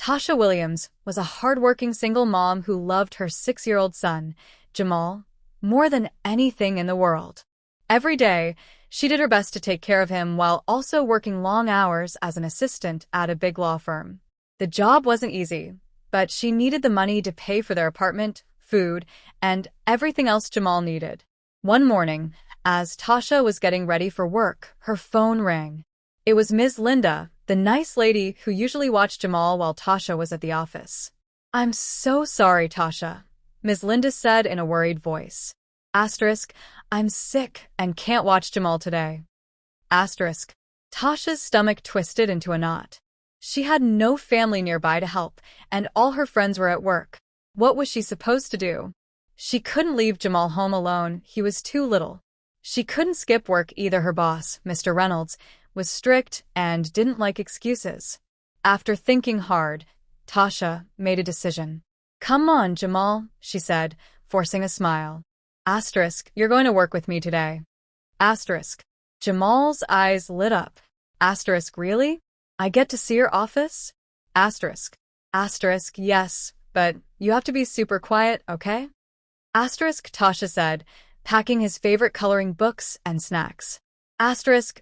Tasha Williams was a hardworking single mom who loved her 6-year-old son, Jamal, more than anything in the world. Every day, she did her best to take care of him while also working long hours as an assistant at a big law firm. The job wasn't easy, but she needed the money to pay for their apartment, food, and everything else Jamal needed. One morning, as Tasha was getting ready for work, her phone rang. It was Ms. Linda, the nice lady who usually watched Jamal while Tasha was at the office. "I'm so sorry, Tasha," Ms. Linda said in a worried voice. I'm sick and can't watch Jamal today. Tasha's stomach twisted into a knot. She had no family nearby to help, and all her friends were at work. What was she supposed to do? She couldn't leave Jamal home alone, he was too little. She couldn't skip work either. Her boss, Mr. Reynolds, was strict and didn't like excuses. After thinking hard, Tasha made a decision. "Come on, Jamal," she said, forcing a smile. You're going to work with me today. Jamal's eyes lit up. Really? I get to see your office? Yes, but you have to be super quiet, okay? Tasha said, packing his favorite coloring books and snacks.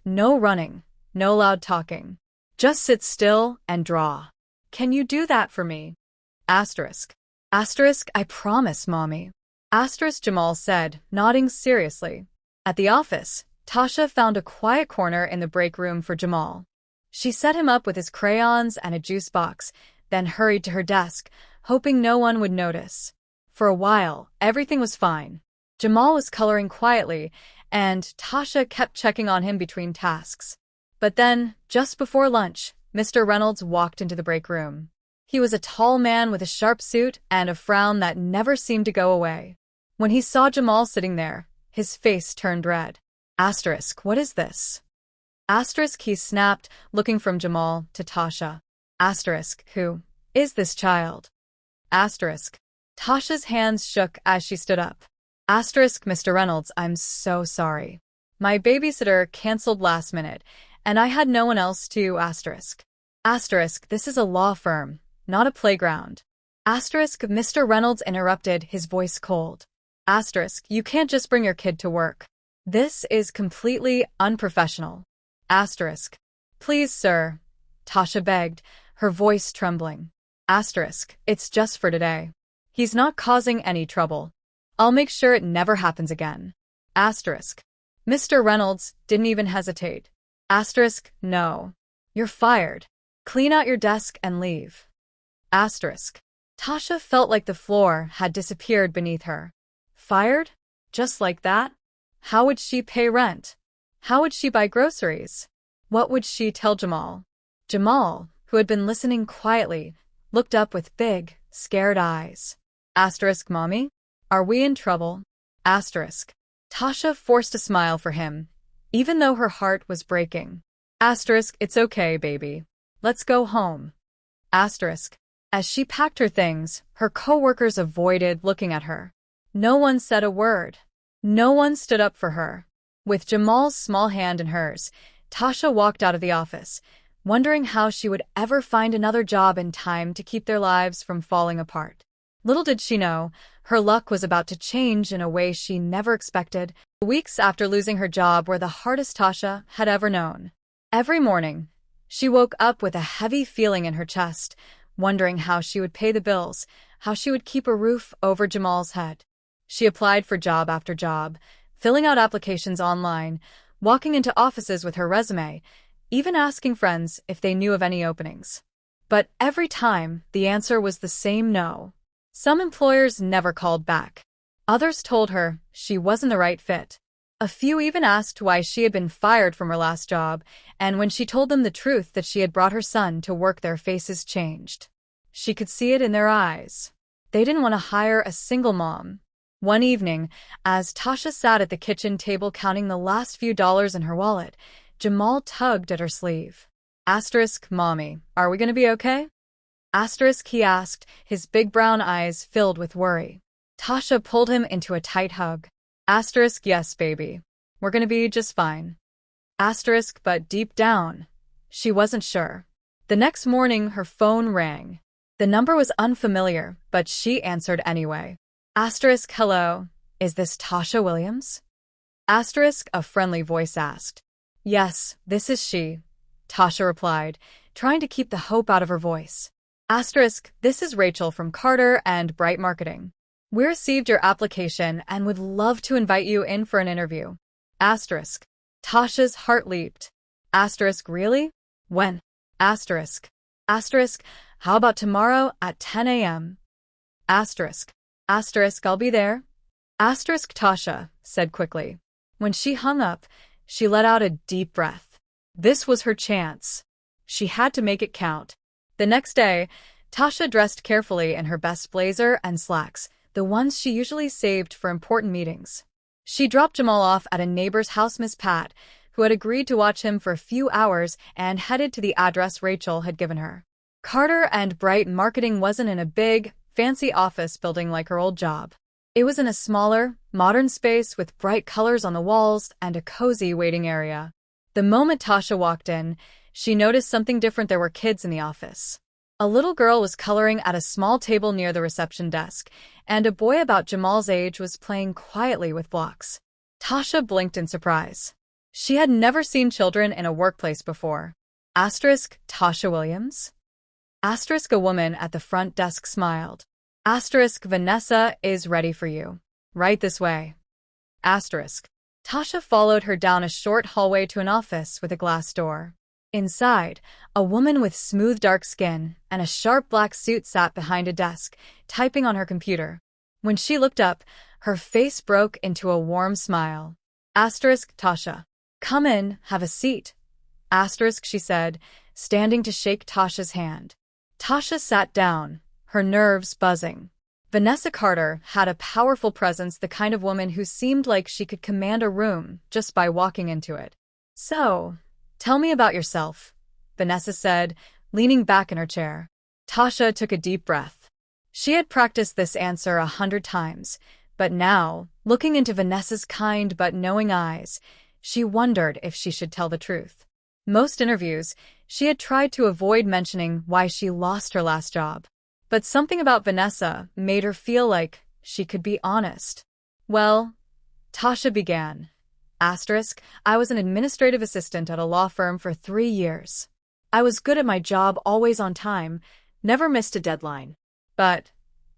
No running, no loud talking. Just sit still and draw. Can you do that for me? I promise, Mommy. Jamal said, nodding seriously. At the office, Tasha found a quiet corner in the break room for Jamal. She set him up with his crayons and a juice box, then hurried to her desk, hoping no one would notice. For a while, everything was fine. Jamal was coloring quietly, and Tasha kept checking on him between tasks. But then, just before lunch, Mr. Reynolds walked into the break room. He was a tall man with a sharp suit and a frown that never seemed to go away. When he saw Jamal sitting there, his face turned red. What is this? He snapped, looking from Jamal to Tasha. Who is this child? Tasha's hands shook as she stood up. Mr. Reynolds, I'm so sorry. My babysitter canceled last minute, and I had no one else to This is a law firm, not a playground. Mr. Reynolds interrupted, his voice cold. You can't just bring your kid to work. This is completely unprofessional. Please, sir, Tasha begged, her voice trembling. It's just for today. He's not causing any trouble. I'll make sure it never happens again. Mr. Reynolds didn't even hesitate. No. You're fired. Clean out your desk and leave. Tasha felt like the floor had disappeared beneath her. Fired? Just like that? How would she pay rent? How would she buy groceries? What would she tell Jamal? Jamal, who had been listening quietly, looked up with big, scared eyes. Mommy? Are we in trouble? Tasha forced a smile for him, even though her heart was breaking. It's okay, baby. Let's go home. As she packed her things, her coworkers avoided looking at her. No one said a word. No one stood up for her. With Jamal's small hand in hers, Tasha walked out of the office, wondering how she would ever find another job in time to keep their lives from falling apart. Little did she know, her luck was about to change in a way she never expected. The weeks after losing her job were the hardest Tasha had ever known. Every morning, she woke up with a heavy feeling in her chest, wondering how she would pay the bills, how she would keep a roof over Jamal's head. She applied for job after job, filling out applications online, walking into offices with her resume, even asking friends if they knew of any openings. But every time, the answer was the same: no. Some employers never called back. Others told her she wasn't the right fit. A few even asked why she had been fired from her last job, and when she told them the truth that she had brought her son to work, their faces changed. She could see it in their eyes. They didn't want to hire a single mom. One evening, as Tasha sat at the kitchen table counting the last few dollars in her wallet, Jamal tugged at her sleeve. Mommy, are we going to be okay? He asked, his big brown eyes filled with worry. Tasha pulled him into a tight hug. Yes, baby. We're going to be just fine. But deep down, she wasn't sure. The next morning, her phone rang. The number was unfamiliar, but she answered anyway. Asterisk, hello, is this Tasha Williams? Asterisk, a friendly voice asked. Yes, this is she, Tasha replied, trying to keep the hope out of her voice. Asterisk, this is Rachel from Carter and Bright Marketing. We received your application and would love to invite you in for an interview. Asterisk. Tasha's heart leaped. Asterisk, really? When? Asterisk. Asterisk, how about tomorrow at 10 a.m.? Asterisk. Asterisk, I'll be there. Asterisk, Tasha said quickly. When she hung up, she let out a deep breath. This was her chance. She had to make it count. The next day, Tasha dressed carefully in her best blazer and slacks, the ones she usually saved for important meetings. She dropped Jamal off at a neighbor's house, Miss Pat, who had agreed to watch him for a few hours, and headed to the address Rachel had given her. Carter and Bright Marketing wasn't in a big, fancy office building like her old job. It was in a smaller, modern space with bright colors on the walls and a cozy waiting area. The moment Tasha walked in, she noticed something different. There were kids in the office. A little girl was coloring at a small table near the reception desk, and a boy about Jamal's age was playing quietly with blocks. Tasha blinked in surprise. She had never seen children in a workplace before. Asterisk, Tasha Williams? Asterisk, a woman at the front desk smiled. Asterisk, Vanessa is ready for you. Right this way. Asterisk. Tasha followed her down a short hallway to an office with a glass door. Inside, a woman with smooth dark skin and a sharp black suit sat behind a desk, typing on her computer. When she looked up, her face broke into a warm smile. Asterisk, Tasha. Come in, have a seat. Asterisk, she said, standing to shake Tasha's hand. Tasha sat down, her nerves buzzing. Vanessa Carter had a powerful presence, the kind of woman who seemed like she could command a room just by walking into it. So, tell me about yourself, Vanessa said, leaning back in her chair. Tasha took a deep breath. She had practiced this answer 100 times, but now, looking into Vanessa's kind but knowing eyes, she wondered if she should tell the truth. Most interviews, she had tried to avoid mentioning why she lost her last job. But something about Vanessa made her feel like she could be honest. Well, Tasha began. Asterisk, I was an administrative assistant at a law firm for 3 years. I was good at my job, always on time, never missed a deadline. But,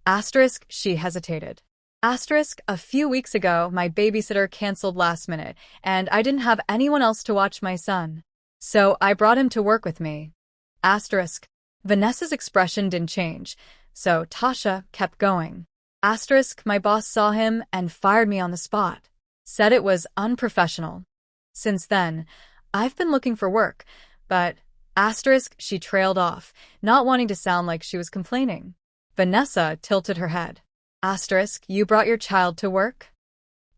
asterisk, she hesitated. Asterisk, a few weeks ago, my babysitter canceled last minute, and I didn't have anyone else to watch my son. So I brought him to work with me. Asterisk. Vanessa's expression didn't change, so Tasha kept going. Asterisk, my boss saw him and fired me on the spot. Said it was unprofessional. Since then, I've been looking for work, but, asterisk, she trailed off, not wanting to sound like she was complaining. Vanessa tilted her head. Asterisk, you brought your child to work?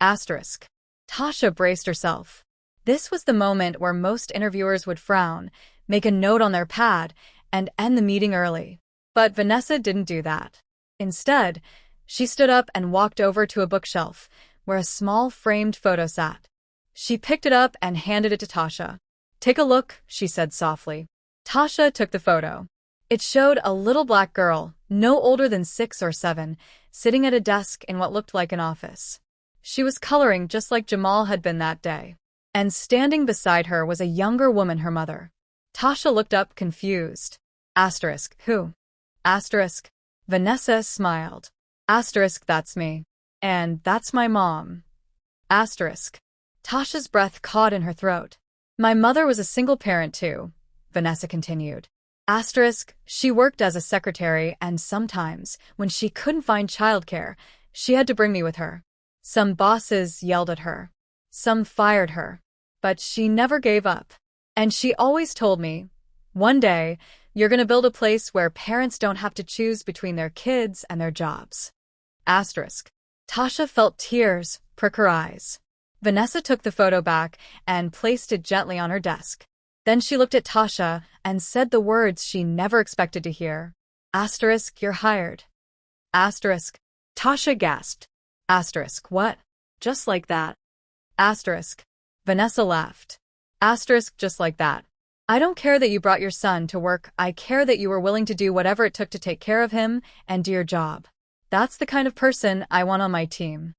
Asterisk. Tasha braced herself. This was the moment where most interviewers would frown, make a note on their pad, and end the meeting early. But Vanessa didn't do that. Instead, she stood up and walked over to a bookshelf, where a small framed photo sat. She picked it up and handed it to Tasha. Take a look, she said softly. Tasha took the photo. It showed a little black girl, no older than 6 or 7, sitting at a desk in what looked like an office. She was coloring just like Jamal had been that day. And standing beside her was a younger woman, her mother. Tasha looked up, confused. Asterisk, who? Asterisk. Vanessa smiled. Asterisk, that's me. And that's my mom. Asterisk. Tasha's breath caught in her throat. My mother was a single parent too, Vanessa continued. Asterisk, she worked as a secretary, and sometimes, when she couldn't find childcare, she had to bring me with her. Some bosses yelled at her. Some fired her. But she never gave up. And she always told me, one day, you're going to build a place where parents don't have to choose between their kids and their jobs. Asterisk. Tasha felt tears prick her eyes. Vanessa took the photo back and placed it gently on her desk. Then she looked at Tasha and said the words she never expected to hear. Asterisk, you're hired. Asterisk. Tasha gasped. Asterisk, what? Just like that? Asterisk. Vanessa laughed. Asterisk, just like that. I don't care that you brought your son to work. I care that you were willing to do whatever it took to take care of him and do your job. That's the kind of person I want on my team.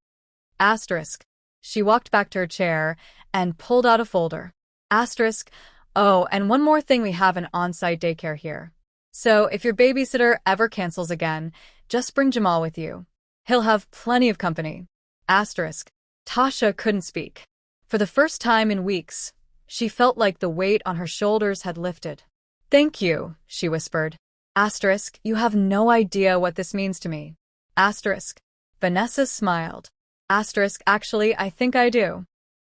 Asterisk. She walked back to her chair and pulled out a folder. Asterisk. Oh, and one more thing, we have an on-site daycare here. So if your babysitter ever cancels again, just bring Jamal with you. He'll have plenty of company. Asterisk. Tasha couldn't speak. For the first time in weeks, she felt like the weight on her shoulders had lifted. Thank you, she whispered. Asterisk. You have no idea what this means to me. Asterisk. Vanessa smiled. Asterisk. Actually, I think I do.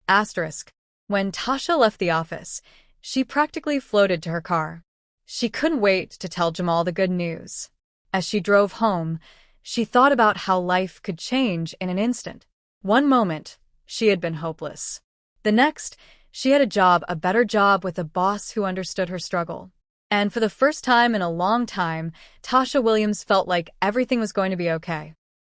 Asterisk. When Tasha left the office, she practically floated to her car. She couldn't wait to tell Jamal the good news. As she drove home, she thought about how life could change in an instant. One moment, she had been hopeless. The next, she had a job, a better job, with a boss who understood her struggle. And for the first time in a long time, Tasha Williams felt like everything was going to be okay.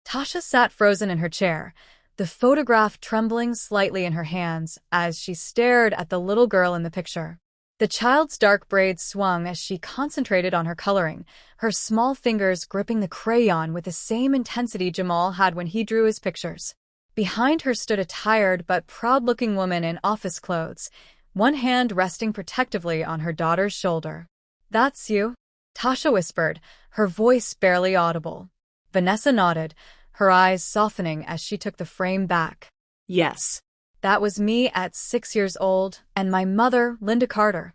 Tasha sat frozen in her chair, the photograph trembling slightly in her hands as she stared at the little girl in the picture. The child's dark braids swung as she concentrated on her coloring, her small fingers gripping the crayon with the same intensity Jamal had when he drew his pictures. Behind her stood a tired but proud-looking woman in office clothes, one hand resting protectively on her daughter's shoulder. That's you? Tasha whispered, her voice barely audible. Vanessa nodded, her eyes softening as she took the frame back. Yes. That was me at 6 years old, and my mother, Linda Carter.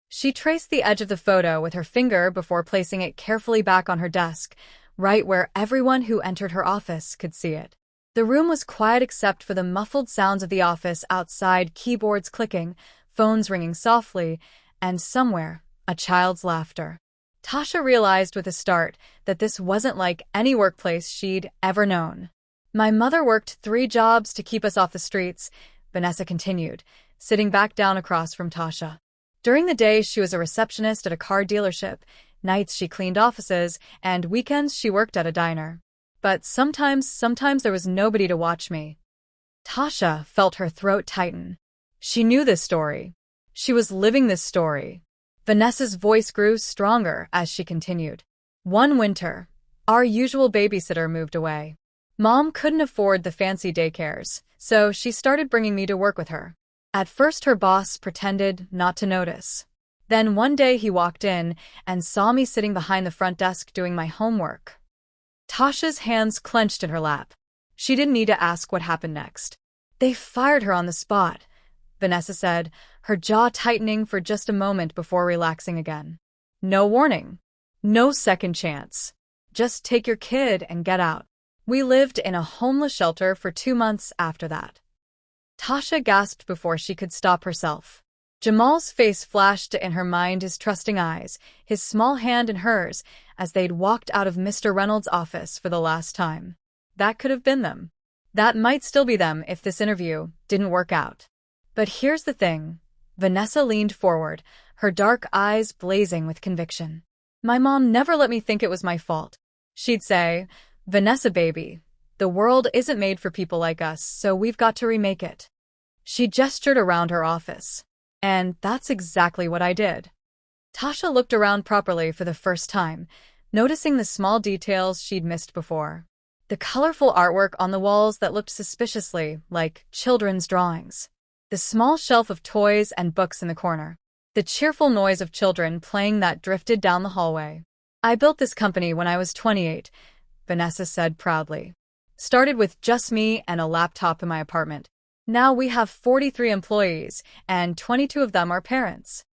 She traced the edge of the photo with her finger before placing it carefully back on her desk, right where everyone who entered her office could see it. The room was quiet except for the muffled sounds of the office outside, keyboards clicking, phones ringing softly, and somewhere, a child's laughter. Tasha realized with a start that this wasn't like any workplace she'd ever known. My mother worked 3 jobs to keep us off the streets, Vanessa continued, sitting back down across from Tasha. During the day, she was a receptionist at a car dealership. Nights, she cleaned offices, and weekends, she worked at a diner. But sometimes there was nobody to watch me. Tasha felt her throat tighten. She knew this story. She was living this story. Vanessa's voice grew stronger as she continued. One winter, our usual babysitter moved away. Mom couldn't afford the fancy daycares, so she started bringing me to work with her. At first, her boss pretended not to notice. Then one day he walked in and saw me sitting behind the front desk doing my homework. Tasha's hands clenched in her lap. She didn't need to ask what happened next. They fired her on the spot, Vanessa said, her jaw tightening for just a moment before relaxing again. No warning. No second chance. Just take your kid and get out. We lived in a homeless shelter for 2 months after that. Tasha gasped before she could stop herself. Jamal's face flashed in her mind, his trusting eyes, his small hand in hers, as they'd walked out of Mr. Reynolds' office for the last time. That could have been them. That might still be them if this interview didn't work out. But here's the thing. Vanessa leaned forward, her dark eyes blazing with conviction. My mom never let me think it was my fault. She'd say, Vanessa baby, the world isn't made for people like us, so we've got to remake it. She gestured around her office. And that's exactly what I did. Tasha looked around properly for the first time, noticing the small details she'd missed before. The colorful artwork on the walls that looked suspiciously like children's drawings. The small shelf of toys and books in the corner. The cheerful noise of children playing that drifted down the hallway. I built this company when I was 28, Vanessa said proudly. Started with just me and a laptop in my apartment. Now we have 43 employees, and 22 of them are parents.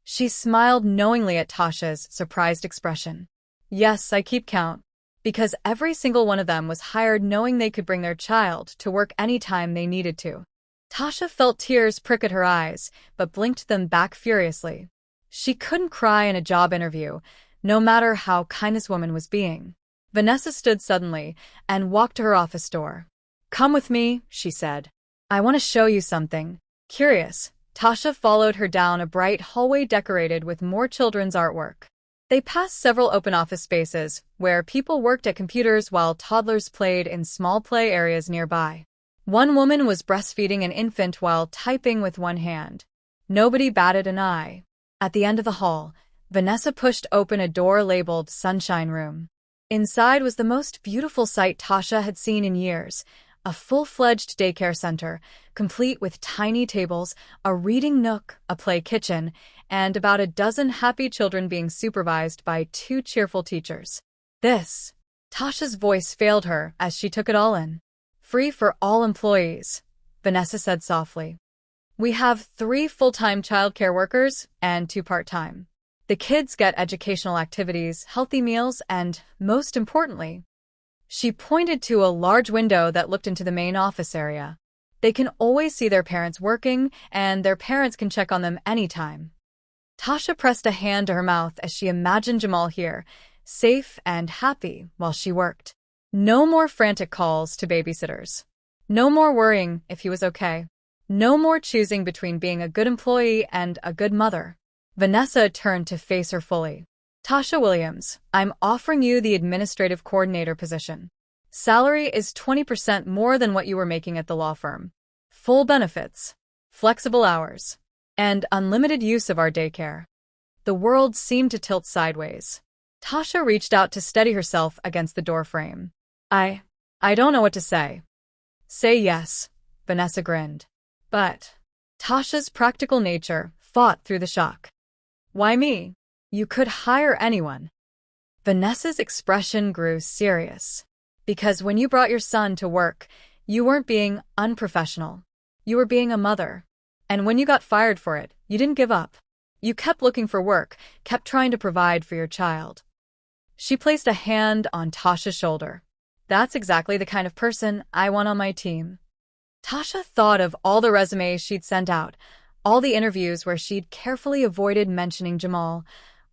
She smiled knowingly at Tasha's surprised expression. Yes, I keep count. Because every single one of them was hired knowing they could bring their child to work anytime they needed to. Tasha felt tears prick at her eyes, but blinked them back furiously. She couldn't cry in a job interview, no matter how kind this woman was being. Vanessa stood suddenly and walked to her office door. Come with me, she said. I want to show you something. Curious, Tasha followed her down a bright hallway decorated with more children's artwork. They passed several open office spaces where people worked at computers while toddlers played in small play areas nearby. One woman was breastfeeding an infant while typing with one hand. Nobody batted an eye. At the end of the hall, Vanessa pushed open a door labeled Sunshine Room. Inside was the most beautiful sight Tasha had seen in years, a full-fledged daycare center, complete with tiny tables, a reading nook, a play kitchen, and about a dozen happy children being supervised by 2 cheerful teachers. Tasha's voice failed her as she took it all in. Free for all employees, Vanessa said softly. We have 3 full-time childcare workers and 2 part-time. The kids get educational activities, healthy meals, and, most importantly, she pointed to a large window that looked into the main office area. They can always see their parents working, and their parents can check on them anytime. Tasha pressed a hand to her mouth as she imagined Jamal here, safe and happy while she worked. No more frantic calls to babysitters. No more worrying if he was okay. No more choosing between being a good employee and a good mother. Vanessa turned to face her fully. Tasha Williams, I'm offering you the administrative coordinator position. Salary is 20% more than what you were making at the law firm. Full benefits, flexible hours, and unlimited use of our daycare. The world seemed to tilt sideways. Tasha reached out to steady herself against the doorframe. I don't know what to say. Say yes, Vanessa grinned. But Tasha's practical nature fought through the shock. Why me? You could hire anyone. Vanessa's expression grew serious. Because when you brought your son to work, you weren't being unprofessional. You were being a mother. And when you got fired for it, you didn't give up. You kept looking for work, kept trying to provide for your child. She placed a hand on Tasha's shoulder. That's exactly the kind of person I want on my team. Tasha thought of all the resumes she'd sent out, all the interviews where she'd carefully avoided mentioning Jamal,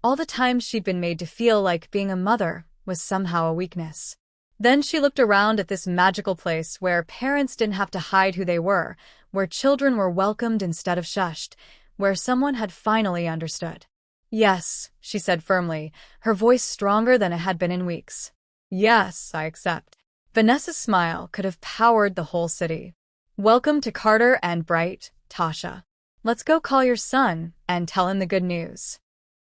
all the times she'd been made to feel like being a mother was somehow a weakness. Then she looked around at this magical place where parents didn't have to hide who they were, where children were welcomed instead of shushed, where someone had finally understood. Yes, she said firmly, her voice stronger than it had been in weeks. Yes, I accept. Vanessa's smile could have powered the whole city. Welcome to Carter and Bright, Tasha. Let's go call your son and tell him the good news.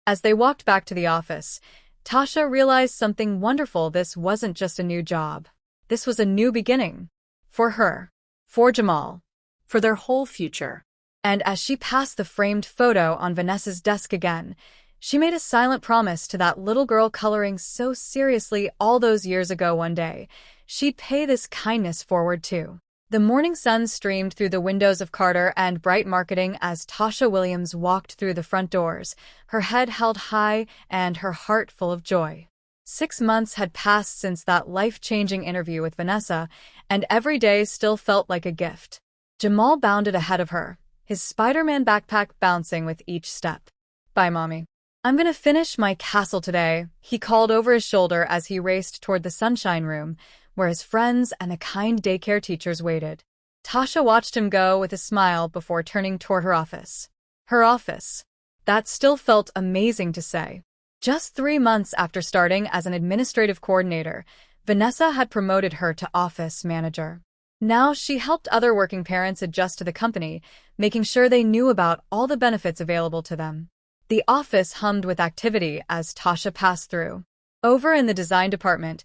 As they walked back to the office, Tasha realized something wonderful. This wasn't just a new job. This was a new beginning. For her, for Jamal, for their whole future. And as she passed the framed photo on Vanessa's desk again, she made a silent promise to that little girl coloring so seriously all those years ago. One day, she'd pay this kindness forward too. The morning sun streamed through the windows of Carter and Bright Marketing as Tasha Williams walked through the front doors, her head held high and her heart full of joy. 6 months had passed since that life-changing interview with Vanessa, and every day still felt like a gift. Jamal bounded ahead of her, his Spider-Man backpack bouncing with each step. Bye, Mommy. I'm gonna finish my castle today, he called over his shoulder as he raced toward the Sunshine Room, where his friends and the kind daycare teachers waited. Tasha watched him go with a smile before turning toward her office. Her office. That still felt amazing to say. Just 3 months after starting as an administrative coordinator, Vanessa had promoted her to office manager. Now she helped other working parents adjust to the company, making sure they knew about all the benefits available to them. The office hummed with activity as Tasha passed through. Over in the design department,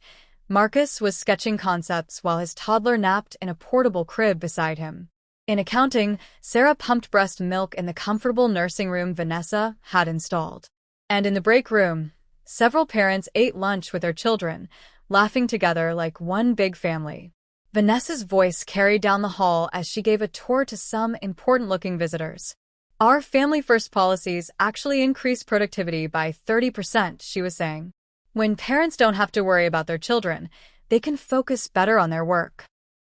Marcus was sketching concepts while his toddler napped in a portable crib beside him. In accounting, Sarah pumped breast milk in the comfortable nursing room Vanessa had installed. And in the break room, several parents ate lunch with their children, laughing together like one big family. Vanessa's voice carried down the hall as she gave a tour to some important-looking visitors. Our family-first policies actually increase productivity by 30%, she was saying. When parents don't have to worry about their children, they can focus better on their work.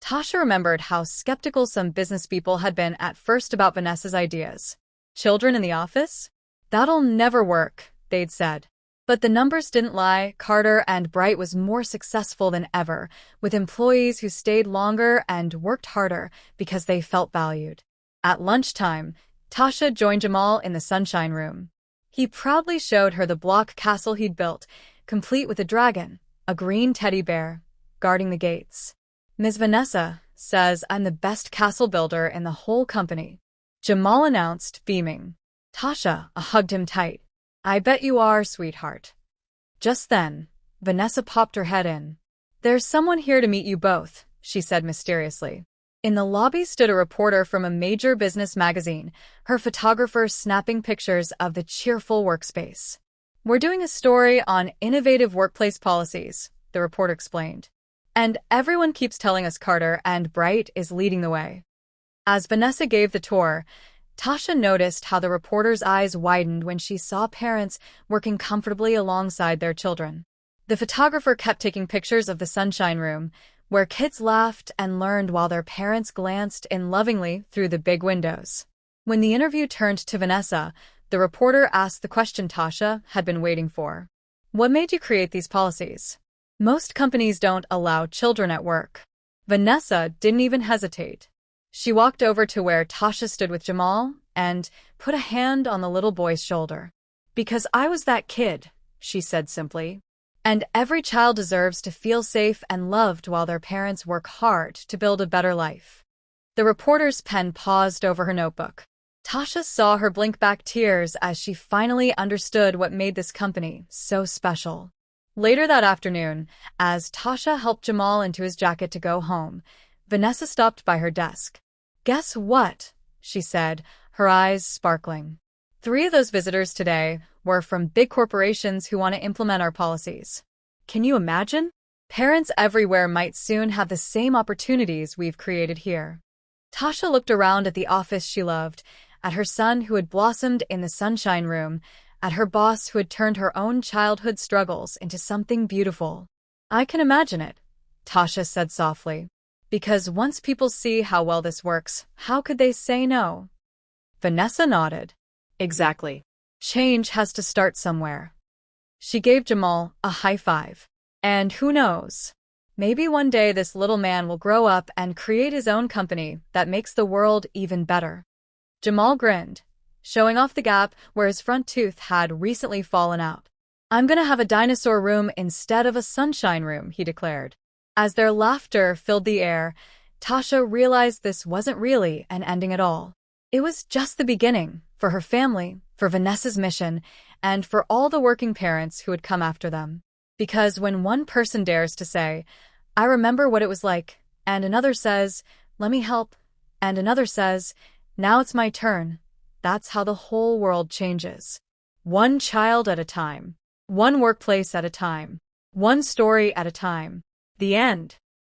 Tasha remembered how skeptical some business people had been at first about Vanessa's ideas. Children in the office? That'll never work, they'd said. But the numbers didn't lie. Carter and Bright was more successful than ever, with employees who stayed longer and worked harder because they felt valued. At lunchtime, Tasha joined Jamal in the Sunshine Room. He proudly showed her the block castle he'd built, complete with a dragon, a green teddy bear, guarding the gates. Ms. Vanessa says I'm the best castle builder in the whole company, Jamal announced, beaming. Tasha hugged him tight. I bet you are, sweetheart. Just then, Vanessa popped her head in. There's someone here to meet you both, she said mysteriously. In the lobby stood a reporter from a major business magazine, her photographer snapping pictures of the cheerful workspace. We're doing a story on innovative workplace policies, the reporter explained. And everyone keeps telling us Carter and Bright is leading the way. As Vanessa gave the tour, Tasha noticed how the reporter's eyes widened when she saw parents working comfortably alongside their children. The photographer kept taking pictures of the sunshine room, where kids laughed and learned while their parents glanced in lovingly through the big windows. When the interview turned to Vanessa, the reporter asked the question Tasha had been waiting for. What made you create these policies? Most companies don't allow children at work. Vanessa didn't even hesitate. She walked over to where Tasha stood with Jamal and put a hand on the little boy's shoulder. Because I was that kid, she said simply. And every child deserves to feel safe and loved while their parents work hard to build a better life. The reporter's pen paused over her notebook. Tasha saw her blink back tears as she finally understood what made this company so special. Later that afternoon, as Tasha helped Jamal into his jacket to go home, Vanessa stopped by her desk. Guess what? She said, her eyes sparkling. 3 of those visitors today were from big corporations who want to implement our policies. Can you imagine? Parents everywhere might soon have the same opportunities we've created here. Tasha looked around at the office she loved, at her son who had blossomed in the sunshine room, at her boss who had turned her own childhood struggles into something beautiful. I can imagine it, Tasha said softly. Because once people see how well this works, how could they say no? Vanessa nodded. Exactly. Change has to start somewhere. She gave Jamal a high five. And who knows? Maybe one day this little man will grow up and create his own company that makes the world even better. Jamal grinned, showing off the gap where his front tooth had recently fallen out. I'm gonna have a dinosaur room instead of a sunshine room, he declared. As their laughter filled the air, Tasha realized this wasn't really an ending at all. It was just the beginning for her family, for Vanessa's mission, and for all the working parents who would come after them. Because when one person dares to say, I remember what it was like, and another says, let me help, and another says, now it's my turn, that's how the whole world changes. One child at a time. One workplace at a time. One story at a time. The end.